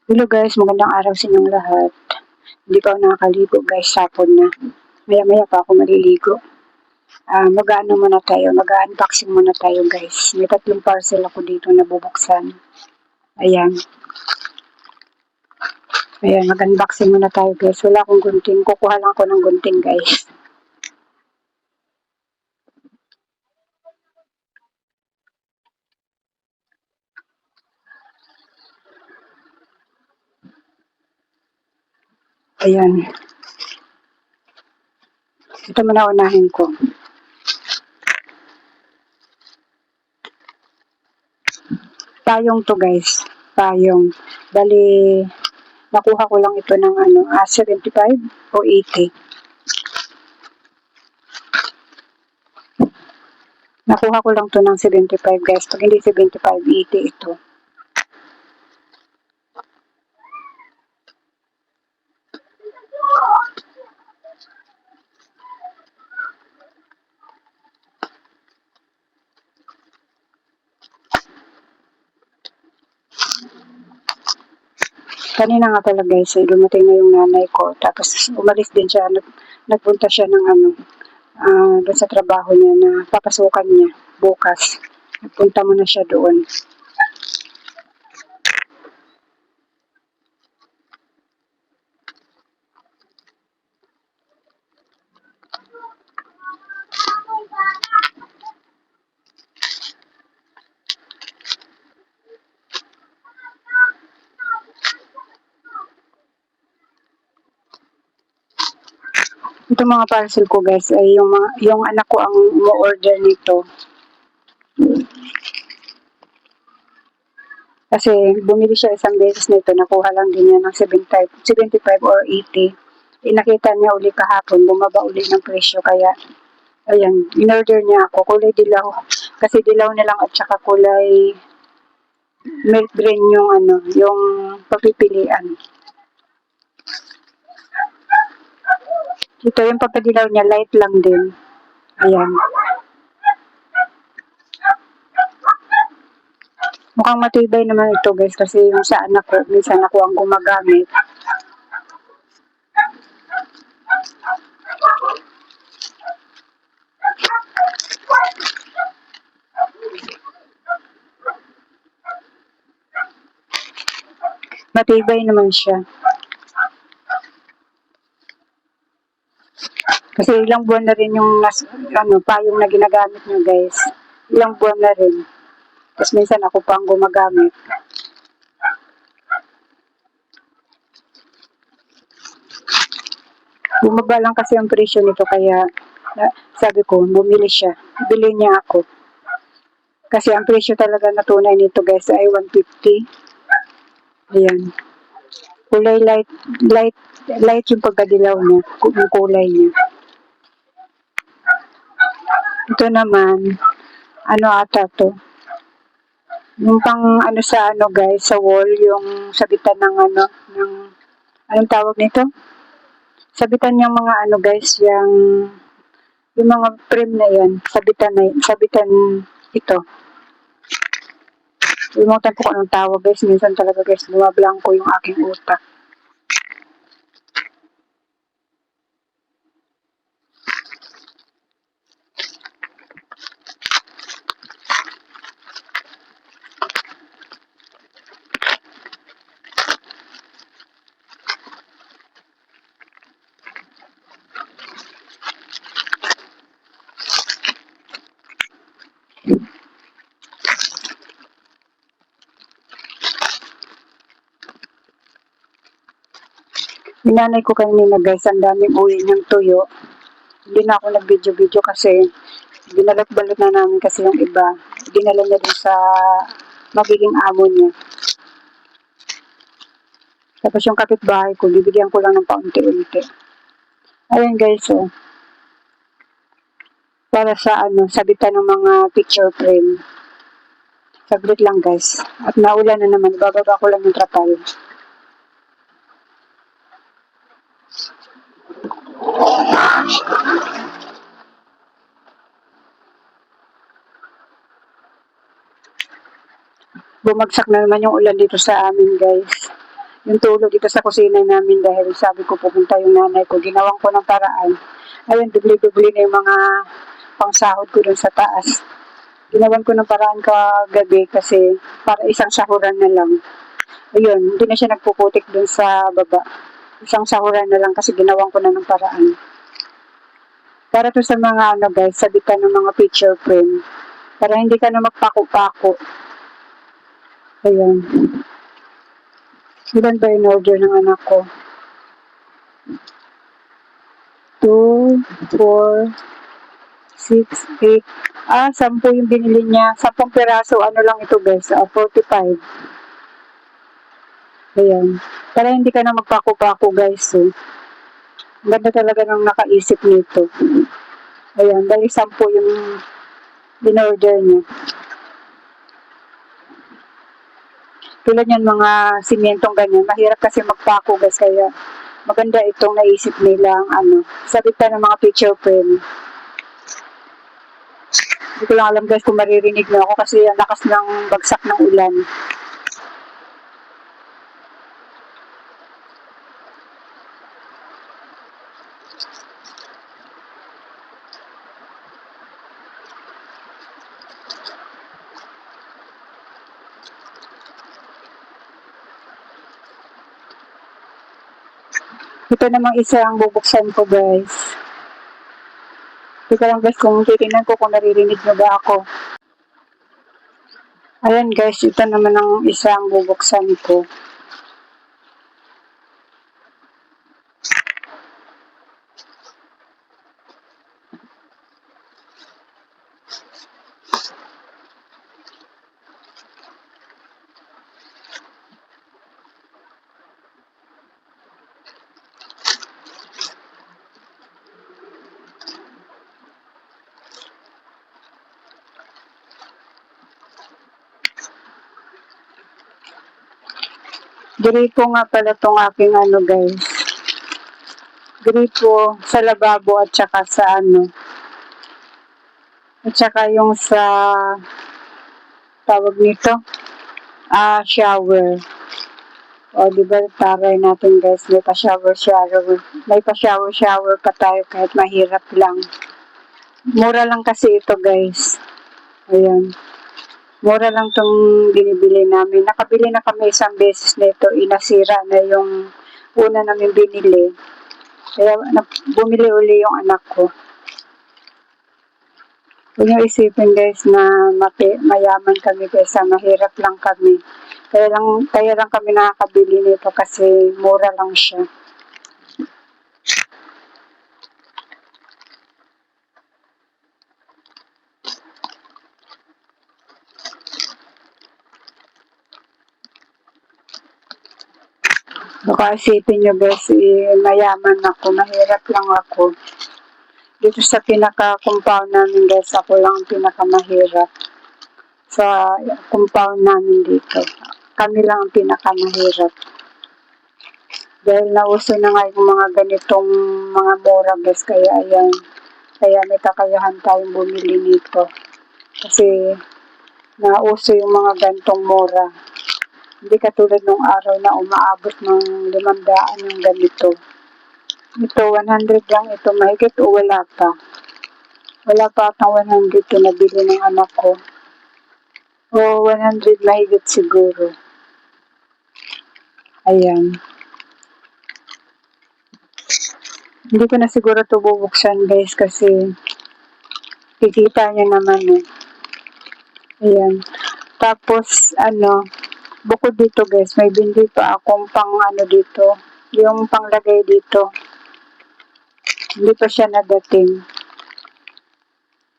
Hello guys, magandang araw sa inyong lahat. Hindi pa ako nakakaligo guys, hapon na. Maya-maya pa ako maliligo. Mag-ano muna tayo, mag-unboxing muna tayo guys. May 3 parcel ako dito na bubuksan. Ayan. Ayan, mag-unboxing muna tayo guys. Wala akong gunting, kukuha lang ako ng gunting guys. Ayan. Ito muna unahin ko. Payong to guys. Payong. Bali, nakuha ko lang ito ng 75 o 80. Nakuha ko lang to ng 75 guys. Pag hindi 75, 80 ito. Kanina nga pala guys, dumating na yung nanay ko. Tapos umalis din siya. Nagpunta siya ng doon sa trabaho niya na papasukan niya bukas. Nagpunta muna siya doon. Ito mga parcel ko guys ay yung anak ko ang mo-order nito. Kasi bumili siya isang beses nito, nakuha lang din niya ng 75 or 80. Nakita niya uli kahapon, bumaba uli ng presyo kaya ayan, in-order niya ako. Kulay dilaw. Kasi dilaw na lang at saka kulay milk green yung yung pagpipilian. Ito yung pagkadilaw niya, light lang din. Ayan. Mukhang matibay naman ito guys kasi yung sa anak ko, minsan ako ang gumagamit. Matibay naman siya. Kasi ilang buwan na rin yung payong na ginagamit niyo guys. Ilang buwan na rin. Tapos minsan ako pa ang gumagamit. Bumaba lang kasi ang presyo nito kaya sabi ko, bumili siya. Bili niya ako. Kasi ang presyo talaga na tunay nito guys ay 150. Ayan. Kulay light yung pagkadilaw niya, yung kulay niya. Ito naman, ata to. Yung pang sa guys, sa wall, yung sabitan ng ng, anong tawag nito? Sabitan yung mga guys, yung mga frame na yan, sabitan ito. Limutan ko kung anong tawag guys, minsan talaga guys, bumablanko yung aking utak. Minanay ko kanina guys, ang daming uwi ng tuyo. Hindi na ako nag-video kasi binalot-balot na namin kasi yung iba. Dinala niya din sa magiging amo niya. Tapos yung kapitbahay ko, bibigyan ko lang ng paunti-unti. Ayun guys, para sa sabitan ng mga picture frame. Saglit lang guys. At naulan na naman, bababa ko lang yung trapal. Bumagsak na naman yung ulan dito sa amin guys. yung tulog dito sa kusina namin dahil sabi ko pupunta yung nanay ko. Ginawan ko ng paraan. Ayun, dubli-dubli na yung mga pangsahod ko dun sa taas. Ginawan ko ng paraan kagabi kasi para isang sahuran na lang. Ayun, hindi na siya nagpuputik dun sa baba. Isang sahuran na lang kasi ginawan ko na ng paraan. Para to sa mga guys, sabitan ng mga picture frame. Para hindi ka na magpako-pako. Ayun. Ilan ba in order ng anak ko? 2, 4, 6, 8. 10 yung binili niya. 10 piraso. Ano lang ito guys? 45. Ayan. Para hindi ka na magpako-pako guys. Eh. Ganda talaga ng nakaisip nito. Ayan. Dahil 10 yung in-order niya. Tulad yan mga simentong ganyan. Mahirap kasi magpako guys. Kaya maganda itong naisip nilang sabitan ng mga picture frame. Hindi ko lang alam guys kung maririnig na ako kasi ang lakas ng bagsak ng ulan. Ito namang isa ang bubuksan ko guys. Hindi ko lang guys kung titignan ko kung naririnig nyo ba ako. Ayan guys, ito naman ang isa ang bubuksan ko. Gripo nga pala itong aking guys. Gripo sa lababo at saka sa At saka yung sa tawag nito, shower. O, diba, taray natin guys, may pa-shower. May pa-shower pa tayo kahit mahirap lang. Mura lang kasi ito guys. Ayan. Mura lang itong binibili namin. Nakabili na kami isang beses nito. Inasira na yung una namin binili. Kaya bumili uli yung anak ko. Huwag niyo isipin guys na mayaman kami kaysa mahirap lang kami. Kaya lang kami nakakabili nito kasi mura lang siya. Baka isipin nyo guys, mayaman ako, mahirap lang ako. Dito sa pinaka-compound namin guys, ako lang ang pinakamahirap. Sa compound namin dito, kami lang ang pinakamahirap. Dahil nauso na nga yung mga ganitong mga mura guys, kaya ayan. Kaya may kakayahan tayong bumili nito. Kasi nauso yung mga gantong mura. Hindi katulad nung araw na umaabot ng 500 yung ganito. Ito, 100 lang ito. Mahigit o wala pa? Wala pa atang 100 ito nabili ng anak ko. O 100 mahigit siguro. Ayan. Hindi ko na siguro ito bubuksan guys kasi kikita niya naman eh. Ayan. Tapos bukod dito guys, may bindi pa akong pang dito, yung panglagay dito. Hindi pa siya nadating.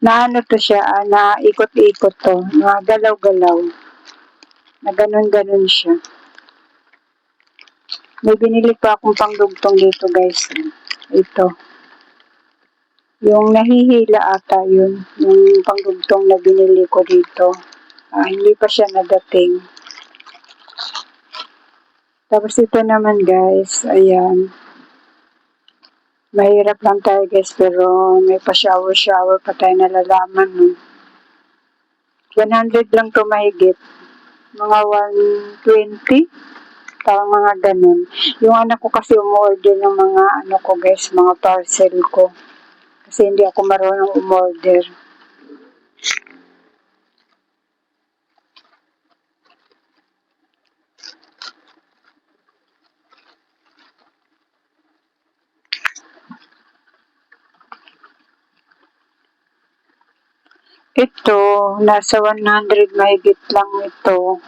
Na to siya, na ikot-ikot to, na galaw-galaw. Na ganun-ganun siya. May binili pa akong pangdugtong dito guys. Ito. Yung nahihila ata yun, yung pangdugtong na binili ko dito. Hindi pa siya nadating. Tapos ito naman guys, ayan. Mahirap lang tayo guys, pero may pa-shower pa tayo nalalaman. No? 100 lang to mahigit. Mga 120. Parang mga ganun. Yung anak ko kasi umorder ng mga ano ko guys, mga parcel ko. Kasi hindi ako marunong umorder. Ito, nasa 100 mahigit lang ito.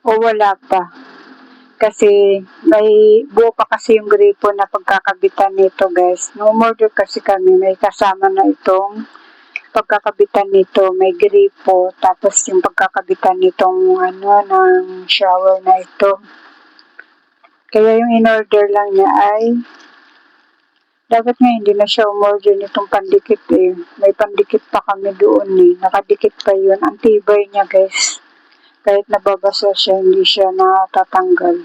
O wala pa. Kasi may buo pa kasi yung gripo na pagkakabitan nito guys. Nung umorder kasi kami, may kasama na itong pagkakabitan nito. May gripo, tapos yung pagkakabitan nitong ano, ng shower na ito. Kaya yung in-order lang niya ay dapat nga hindi na siya umorder nitong pandikit eh. May pandikit pa kami doon eh. Nakadikit pa yun. Ang tibay niya guys. Kahit nababasa siya, hindi siya natatanggal.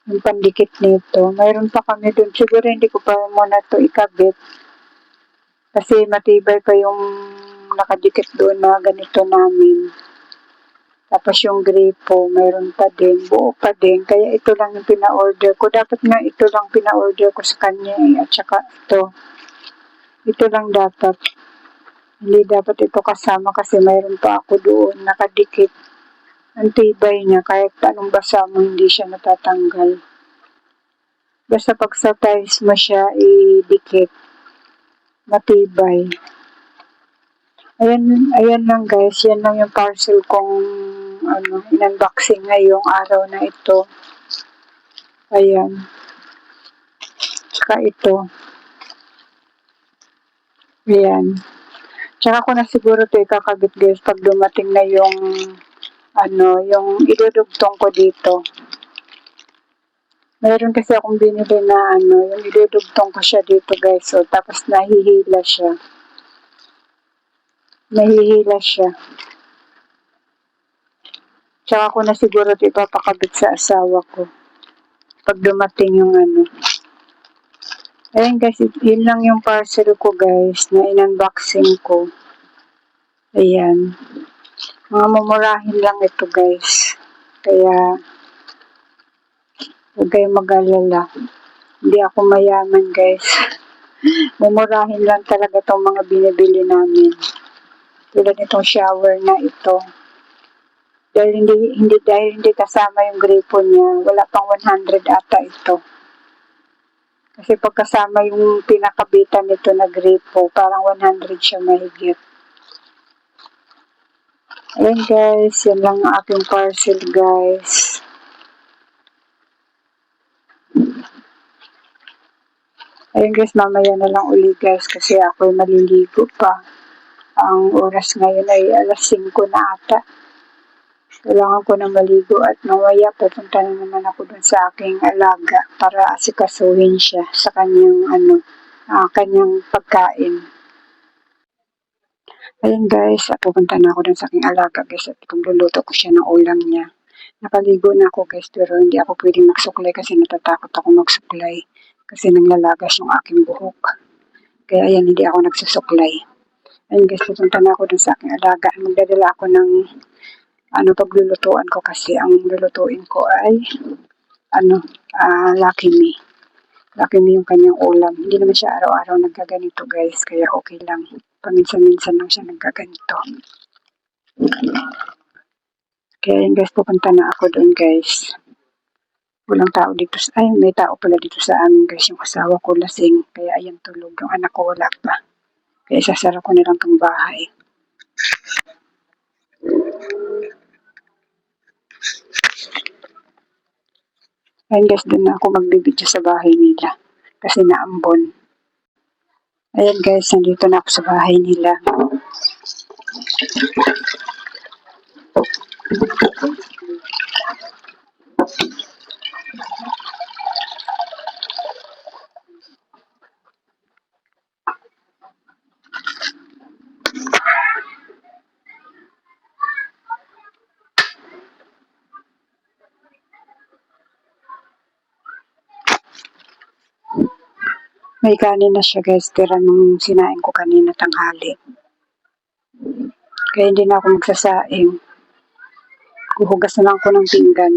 Yung pandikit nito. Mayroon pa kami doon. Siguro hindi ko pa muna to ikabit. Kasi matibay pa yung nakadikit doon na ganito namin. Tapos yung gripo, mayroon pa din. Buo pa din. Kaya ito lang yung pina-order ko. Dapat nga ito lang pina-order ko sa kanya eh. At saka ito. Ito lang dapat. Hindi dapat ito kasama kasi mayroon pa ako doon. Nakadikit. Ang tibay niya. Kahit anong basa mo, hindi siya natatanggal. Basta pag sa tiles mo siya, idikit. Matibay. Ayan lang guys. Yan lang yung parcel kong in-unboxing ngayong araw na ito. Ayan. Tsaka ito. Ayan. Tsaka ko na siguro ito ikakabit guys pag dumating na yung yung idudugtong ko dito. Meron kasi akong binili na yung idudugtong ko siya dito guys. So, tapos nahihila siya. Tsaka ko na siguro ito ipapakabit sa asawa ko. Pag dumating yung Ayan guys, yun lang yung parcel ko guys na in-unboxing ko. Ayan. Mga mumurahin lang ito guys. Kaya, huwag kayong mag-alala. Hindi ako mayaman guys. Mumurahin lang talaga itong mga binibili namin. Tulad itong shower na ito. Dahil hindi kasama yung gripo niya, wala pang 100 ata ito. Kasi pagkasama yung pinakabitan nito na gripo, parang 100 siya mahigit. Ayan guys, yan lang ang aking parcel guys. Ayan guys, mamaya na lang uli guys kasi ako'y maliligo pa. Ang oras ngayon ay alas 5 na ata. Kailangan ko na maligo at mamaya pupunta na naman ako dun sa aking alaga para asikasuhin siya sa kanyang kanyang pagkain. Ayun guys, pupunta na ako dun sa aking alaga guys at pagluluto ko siya ng ulam niya. Nakaligo na ako guys pero hindi ako pwedeng magsuklay kasi natatakot ako magsuklay kasi nanglalagas yung aking buhok. Kaya ayan, hindi ako nagsusuklay. Ayun guys, pupunta na ako dun sa aking alaga. Magdadala ako ng paglulutuan ko kasi ang lulutuin ko ay Lucky Me. Lucky Me yung kanyang ulam. Hindi naman siya araw-araw nagkaganito guys, kaya okay lang. Paminsan-minsan lang siya nagkaganito. Kaya yun guys, pupunta na ako doon guys. Walang tao dito. May tao pala dito sa amin guys. Yung asawa ko lasing. Kaya ayan tulog. Yung anak ko wala pa. Kaya sasara ko na lang itong bahay. Ayan guys, doon na ako magbibidyo sa bahay nila. Kasi naambon. Ayan guys, nandito na ako sa bahay nila. May kanin na siya guys, tira nung sinain ko kanina tanghali. Kaya hindi na ako magsasaing. Kuhugas na lang ako ng pinggan.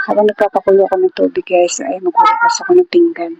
Habang nagpapakulo ko ng tubig guys, ay magbubukas ako ng pinggan.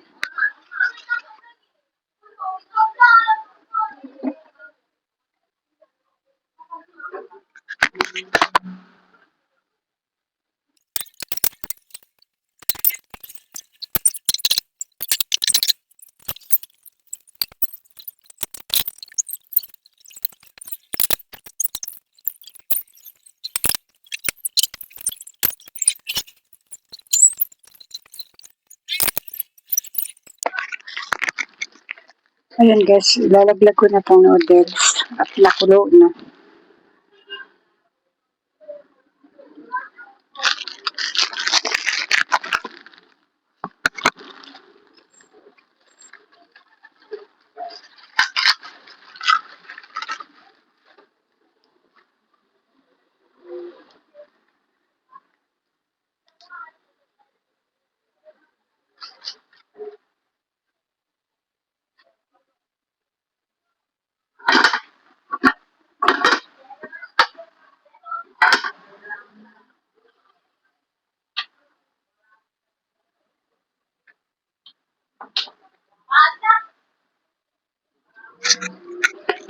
Ayan guys, ilalaglag ko na tong noodles at nakulo na.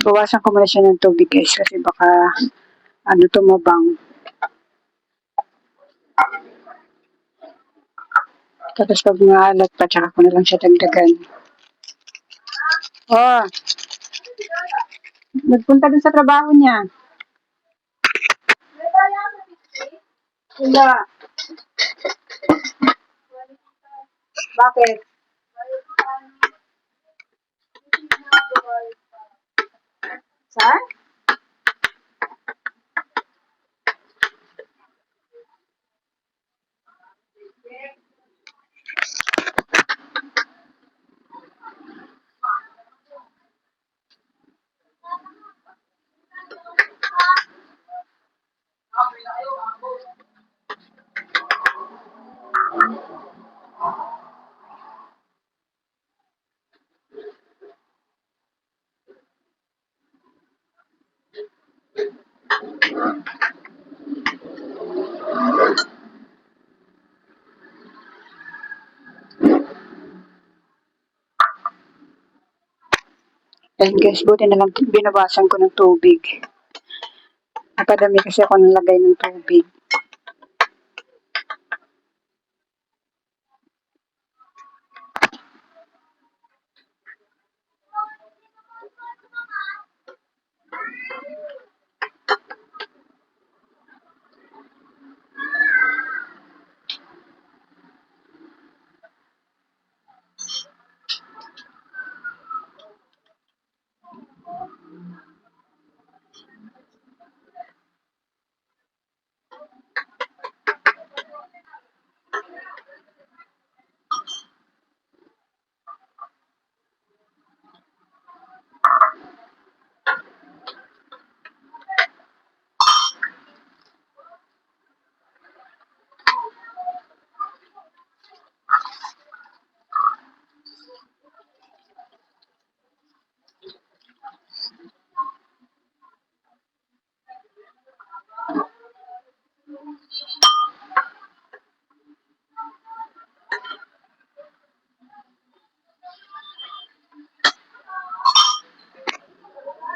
Bawasan ko muna siya ng tubig guys kasi baka tumabang. Tapos pag maalat pa, tsaka ko na lang siya dagdagan. Oh, nagpunta din sa trabaho niya. Sila. Bakit? Saan? Ayan guys, buti na lang binabasan ko ng tubig. Napadami kasi ako nalagay ng tubig.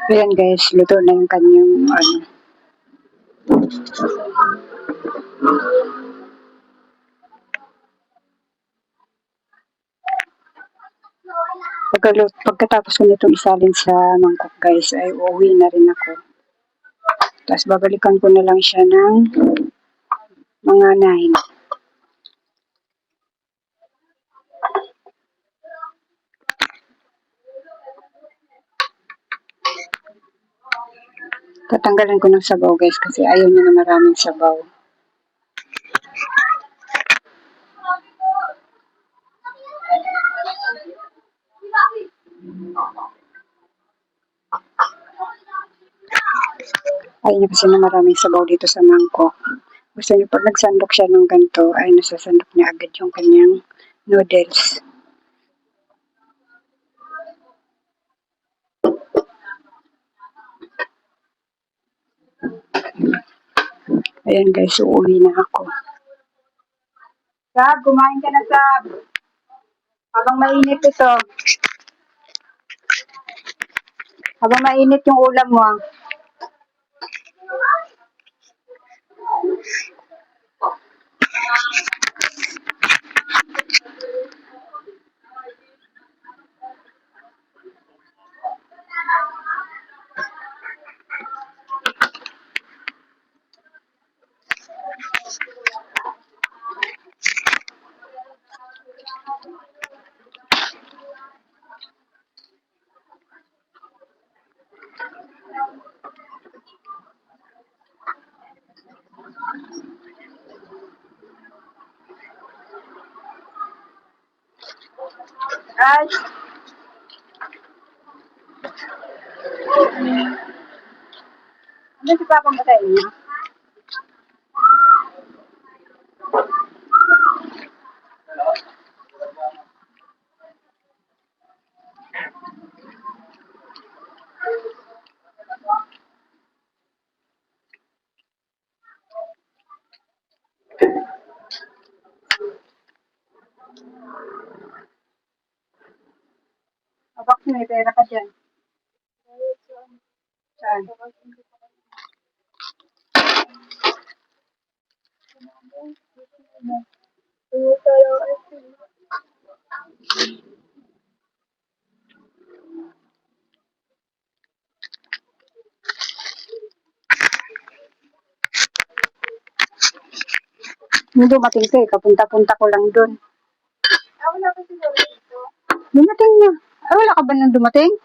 Ayan guys, luto na yung kanyang Pagkatapos ko nitong isalin sa mangkok guys, ay uuwi na rin ako. Tapos babalikan ko na lang siya ng mga 9. Tatanggalan ko ng sabaw guys kasi ayaw niya na maraming sabaw. Ayaw niya kasi na maraming sabaw dito sa mangkok. Gusto niya pag nagsandok siya ng ganito ay nasasandok niya agad yung kanyang noodles. Ayan guys, uuwi na ako. Sab, kumain ka na, Sab. Habang mainit ito. Habang mainit yung ulam mo. Ay, ano si Papang ba sa inyo? Abak, may pera ka dyan. Saan? Nung dumating ka eh, kapunta-punta ko lang dun. Wala ka siguro dito. Dumating na. Wala ka ba nang dumating?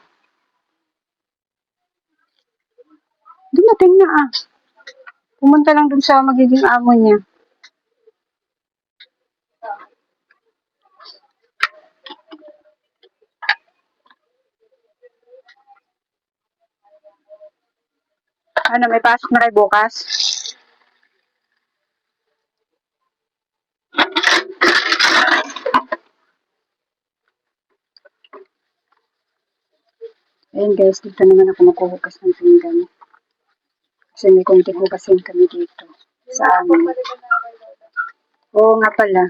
Dumating na ah. Pumunta lang dun sa magiging amo niya. Ano, may pasok na kayo bukas? Ayun guys, dito naman ako maghuhugas ng pinggan. Kasi may konting hugasin kami dito. Sa amin. Oo nga pala.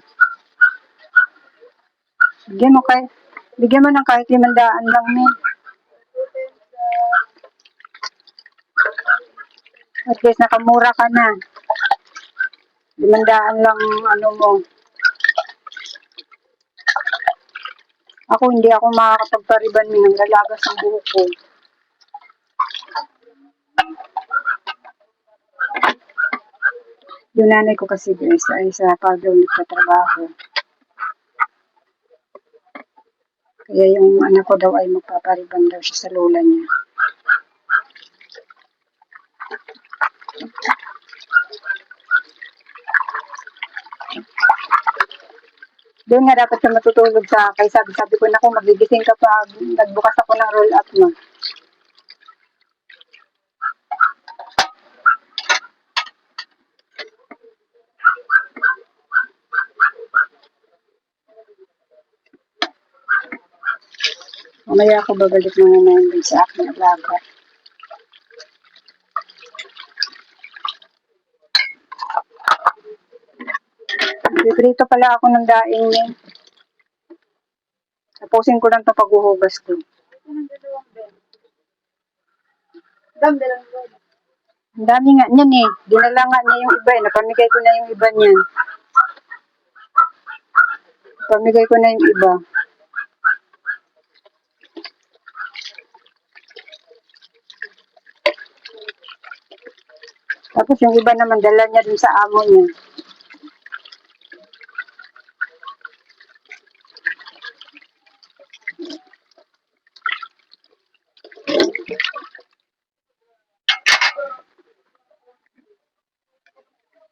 Bigyan mo ng kahit 500 lang ni. At least nakamura ka na. 500 lang ano mo. Ako hindi ako makakapagpariban ng lalagas ng buhok ko. Yung nanay ko kasi guys ay sa pagaw nagtatrabaho. Kaya yung anak ko daw ay magpapariban daw siya sa lola niya. Doon nga dapat siya matutulog sa kay sabi ko na kung magigising ka pa nagbukas ako ng roll up mo. Mamaya ako babalik mga namin sa aking alaga. Piprito pala ako ng daing niya. Tapusin ko lang ito paghuhugas ko. Ang dami nga niyan eh. Dinala nga niya yung iba eh. Napamigay ko na yung iba niyan. Napamigay ko na yung iba. Tapos yung iba naman dala niya dun sa amo niya.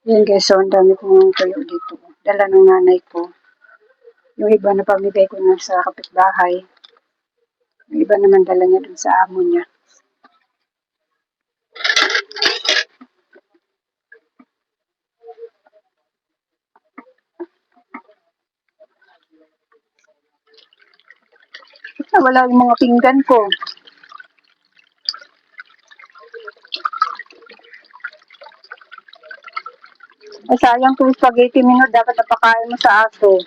Yun guys, so ang dami kong tuyo dito. Dala ng nanay ko. Yung iba na pamigay ko na sa kapitbahay. Yung iba naman dala niya dun sa amo niya. Wala yung mga pinggan ko. Sayang to spaghetti minor, dapat napakain mo sa aso.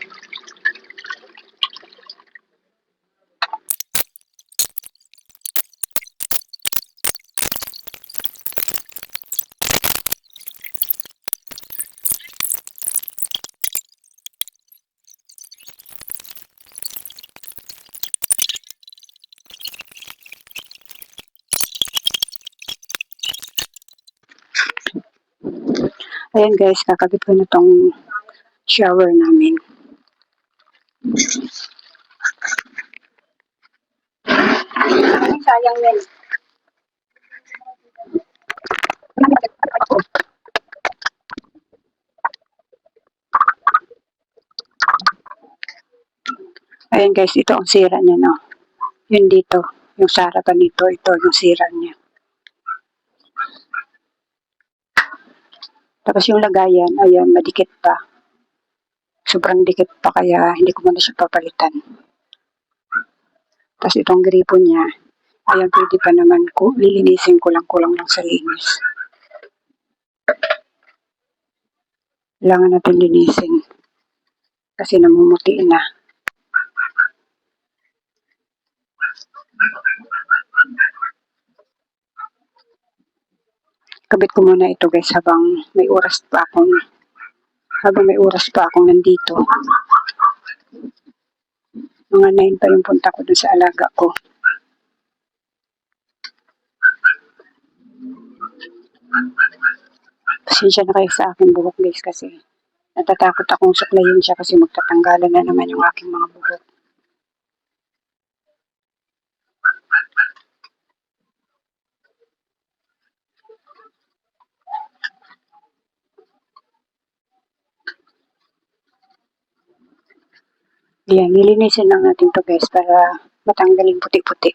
Ayan guys, kakabit ko na tong shower namin. Sayang yan. Ayan guys, ito ang sira niya, no. Yun dito, yung sa harapan nito, ito yung sira niya. Tapos yung lagayan, ayan, madikit pa. Sobrang dikit pa kaya hindi ko muna siya papalitan. Tapos itong gripo niya, ayan, pwede pa naman ko, lilinisin ko lang, kulang lang sa linis. Kailangan natin linisin. Kasi namumuti na. Kabit ko muna ito guys habang may oras pa akong nandito. Mga 9 pa yung punta ko dun sa alaga ko. Pasensya na kayo sa aking buhok guys kasi natatakot akong suklayin siya kasi magtatanggalan na naman yung aking mga buhok. Ayan, nilinisin lang natin to guys para matanggal yung puti-puti.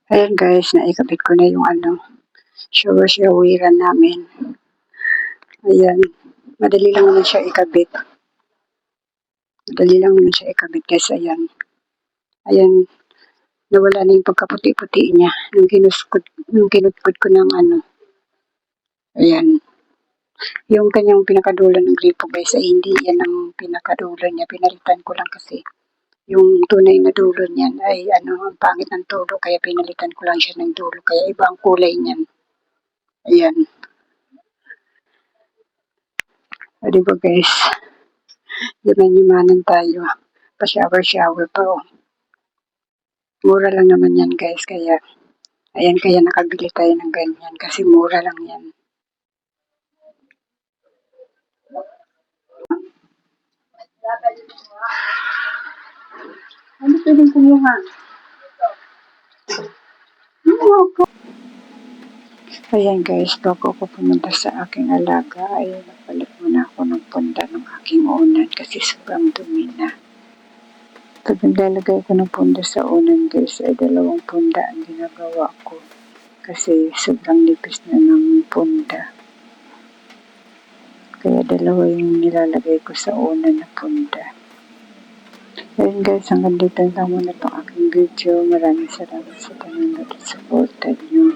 Ayan guys, naikabit ko na yung shower-showeran namin. Ayan, madali lang naman siya ikabit. Guys, ayan. Ayan, nawala na yung pagkaputi-puti niya nung kinudkod ko ng Ayan. Yung kanyang pinakadulo ng gripo guys ay hindi yan ang pinakadulo niya. Pinalitan ko lang kasi yung tunay na dulo niyan ay ang pangit ng dulo kaya pinalitan ko lang siya ng dulo kaya iba ang kulay niyan. Ayan. O diba guys? Yumanan tayo. Pa-shower pa oh. Mura lang naman yan guys kaya ayan kaya nakabili tayo ng ganyan kasi mura lang yan. Ano pwedeng kumuha? Ayan guys, bago ako pumunta sa aking alaga ay nagpalit muna ako ng punda ng aking unan kasi sobrang dumi na. Pag naglalagay ko ng punda sa unan guys ay 2 punda ang ginagawa ko kasi sobrang nipis na ng punda. Kaya 2 yung nilalagay ko sa unan na punda. Ayun guys, hanggang dito lang muna itong aking video. Maraming salamat sa panonood at support nyo.